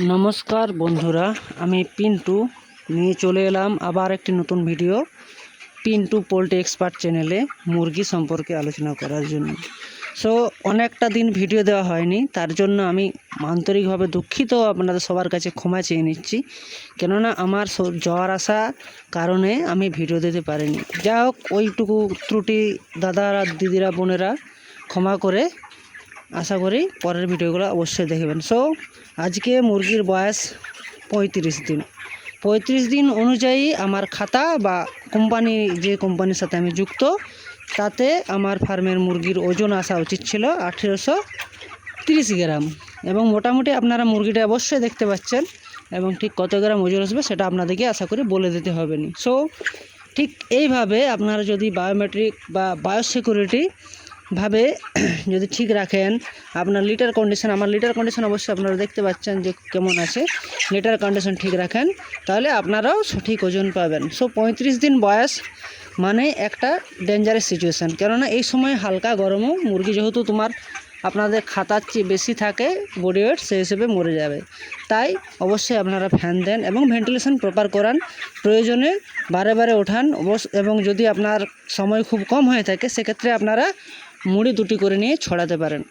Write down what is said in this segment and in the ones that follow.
নমস্কার বন্ধুরা, আমি পিন্টু নিয়ে চলে এলাম আবার একটি নতুন ভিডিও পিন্টু পোল্ট্রি এক্সপার্ট চ্যানেলে মুরগি সম্পর্কে আলোচনা করার জন্য। সো অনেকটা দিন ভিডিও দেওয়া হয়নি, তার জন্য আমি আন্তরিকভাবে দুঃখিত, আপনাদের সবার কাছে ক্ষমা চেয়ে নিচ্ছি। কেননা আমার জ্বর আসা কারণে আমি ভিডিও দিতে পারিনি। যা হোক, ওইটুকু ত্রুটি দাদারা, দিদিরা, বোনেরা ক্ষমা করে আশা করি পরের ভিডিওগুলো অবশ্যই দেখবেন। সো আজকে মুরগির বয়স 35 দিন। 35 দিন অনুযায়ী আমার খাতা বা কোম্পানি, যে কোম্পানির সাথে আমি যুক্ত, তাতে আমার ফার্মের মুরগির ওজন আসা উচিত ছিল 1830 গ্রাম। এবং মোটামুটি আপনারা মুরগিটা অবশ্যই দেখতে পাচ্ছেন, এবং ঠিক কত গ্রাম ওজন আসবে সেটা আপনাদেরকে আশা করি বলে দিতে হবে না। সো ঠিক এইভাবে আপনারা যদি বায়োমেট্রিক বা বায়োসিকিউরিটি ভাবে যদি ঠিক রাখেন, আপনার লিটার কন্ডিশন, আমার লিটার কন্ডিশন অবশ্যই আপনারা দেখতে পাচ্ছেন যে কেমন আছে, লিটার কন্ডিশন ঠিক রাখেন, তাহলে আপনারাও সঠিক ওজন পাবেন। সো 35 দিন বয়স মানে একটা ডেঞ্জারাস সিচুয়েশান। কেননা এই সময় হালকা গরমও মুরগি যেহেতু আপনাদের খাতার চেয়ে বেশি থাকে বডি ওয়েট, সেই হিসেবে মরে যাবে। তাই অবশ্যই আপনারা ফ্যান দেন এবং ভেন্টিলেশন প্রপার করান, প্রয়োজনে বারে বারে ওঠান। এবং যদি আপনার সময় খুব কম হয়ে থাকে, সেক্ষেত্রে আপনারা মুড়ি দুটি করে নিয়ে ছড়াতে পারেন।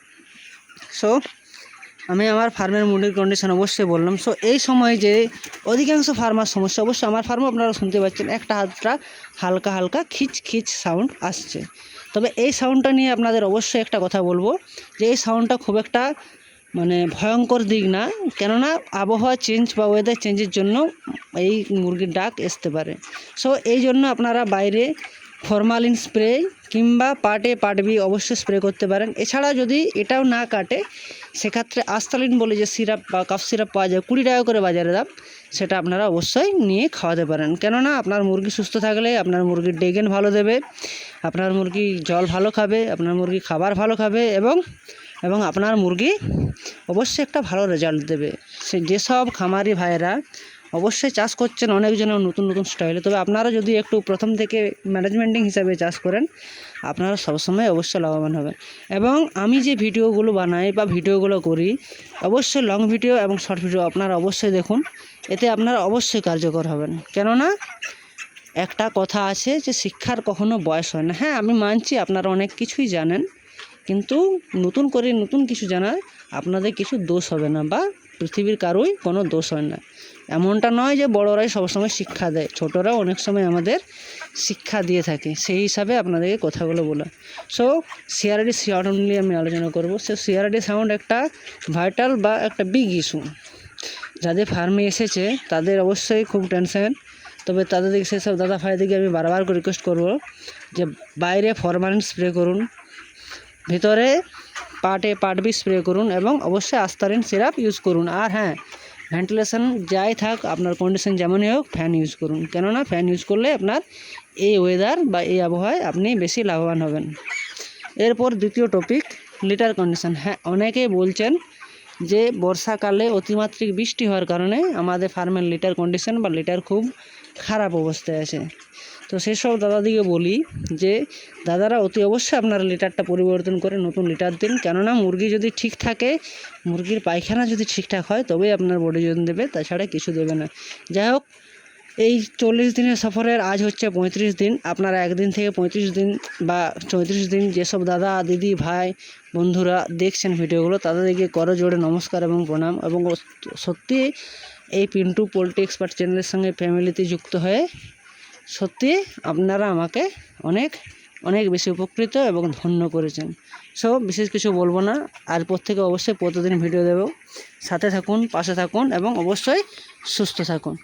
সো আমি আমার ফার্মের মুরগির কন্ডিশন অবশ্যই বললাম। সো এই সময় যে অধিকাংশ ফার্মার সমস্যা, অবশ্যই আমার ফার্মও আপনারা শুনতে পাচ্ছেন, একটা হাতটা হালকা হালকা খিচ খিচ সাউন্ড আসছে। তবে এই সাউন্ডটা নিয়ে আপনাদের অবশ্যই একটা কথা বলবো, যে এই সাউন্ডটা খুব একটা ভয়ঙ্কর দিক না। কেননা আবহাওয়া চেঞ্জ বা ওয়েদার চেঞ্জের জন্য এই মুরগির ডাক আসতে পারে। সো এই জন্য আপনারা বাইরে ফরমালিন স্প্রে কিংবা পার্ট বি অবশ্যই স্প্রে করতে পারেন। এছাড়া যদি এটাও না কাটে, সেক্ষেত্রে আস্তালিন বলে যে সিরাপ বা কাফ সিরাপ পাওয়া যায় 20 টাকা করে বাজারে দাম, সেটা আপনারা অবশ্যই নিয়ে খাওয়াতে পারেন। কেননা আপনার মুরগি সুস্থ থাকলে আপনার মুরগির ডেগেন ভালো দেবে, আপনার মুরগি জল ভালো খাবে, আপনার মুরগি খাবার ভালো খাবে, এবং আপনার মুরগি অবশ্যই একটা ভালো রেজাল্ট দেবে। যেসব খামারি ভাইয়েরা অবশ্যই চাষ করছেন অনেকজনের নতুন নতুন স্টাইলে, তবে আপনারা যদি একটু প্রথম থেকে ম্যানেজমেন্টিং হিসাবে চাষ করেন, আপনারা সবসময় অবশ্যই লাভবান হবেন। এবং আমি যে ভিডিওগুলো বানাই বা ভিডিওগুলো করি, অবশ্যই লং ভিডিও এবং শর্ট ভিডিও আপনারা অবশ্যই দেখুন, এতে আপনারা অবশ্যই কার্যকর হবেন। কেননা একটা কথা আছে যে শিক্ষার কখনো বয়স হয় না। হ্যাঁ, আমি মানছি আপনারা অনেক কিছুই জানেন, কিন্তু নতুন করে নতুন কিছু জানার আপনাদের কিছু দোষ হবে না, বা পৃথিবীর কারোই কোনো দোষ হয় না। এমনটা নয় যে বড়রাই সবসময় শিক্ষা দেয়, ছোটরাও অনেক সময় আমাদের শিক্ষা দিয়ে থাকে। সেই হিসাবে আপনাদেরকে কথাগুলো বলা। সো সিআরডি সাউন্ড নিয়ে আমি আলোচনা করব। সে সিআরডি সাউন্ড একটা ভাইটাল বা একটা বিগ ইস্যু। যাদের ফার্মে এসেছে তাদের অবশ্যই খুব টেনশন। তবে তাদেরকে, সেসব দাদা ভাইদেরকে আমি বারবার করে রিকোয়েস্ট করব যে বাইরে ফরমালিন স্প্রে করুন, ভিতরে পার্ট বি স্প্রে করুন, এবং অবশ্যই আস্তালিন সিরাপ ইউজ করুন। আর হ্যাঁ, ভেন্টিলেশন যাই থাক, আপনার কন্ডিশন যেমনই হোক, ফ্যান ইউজ করুন। কেননা ফ্যান ইউজ করলে আপনার এই ওয়েদার বা এই আবহাওয়ায় আপনি বেশি লাভবান হবেন। এরপর দ্বিতীয় টপিক, লিটার কন্ডিশন। হ্যাঁ, অনেকেই বলছেন যে বর্ষাকালে অতিমাত্রিক বৃষ্টি হওয়ার কারণে আমাদের ফার্মের লিটার কন্ডিশন বা লিটার খুব খারাপ অবস্থায় আছে। তো সেসব দাদাদিকে বলি যে দাদারা অতি অবশ্যই আপনার লিটারটা পরিবর্তন করে নতুন লিটার দিন। কেননা মুরগি যদি ঠিক থাকে, মুরগির পায়খানা যদি ঠিকঠাক হয়, তবেই আপনার বডি ওজন দেবে, তাছাড়া কিছু দেবে না। যাই হোক, এই 40 দিনের সফরের আজ হচ্ছে 35 দিন। আপনারা একদিন থেকে 35 দিন বা 34 দিন যেসব দাদা, দিদি, ভাই, বন্ধুরা দেখছেন ভিডিওগুলো, তাদেরকে করজোড়ে নমস্কার এবং প্রণাম। এবং সত্যি এই পিন্টু পোল্ট্রি এক্সপার্ট চ্যানেলের সঙ্গে ফ্যামিলিতে যুক্ত হয়ে সত্যি আপনারা আমাকে অনেক অনেক বেশি উপকৃত এবং ধন্য করেছেন। সো বিশেষ কিছু বলবো না, আর প্রত্যেকে অবশ্যই প্রতিদিন ভিডিও দেব। সাথে থাকুন, পাশে থাকুন, এবং অবশ্যই সুস্থ থাকুন।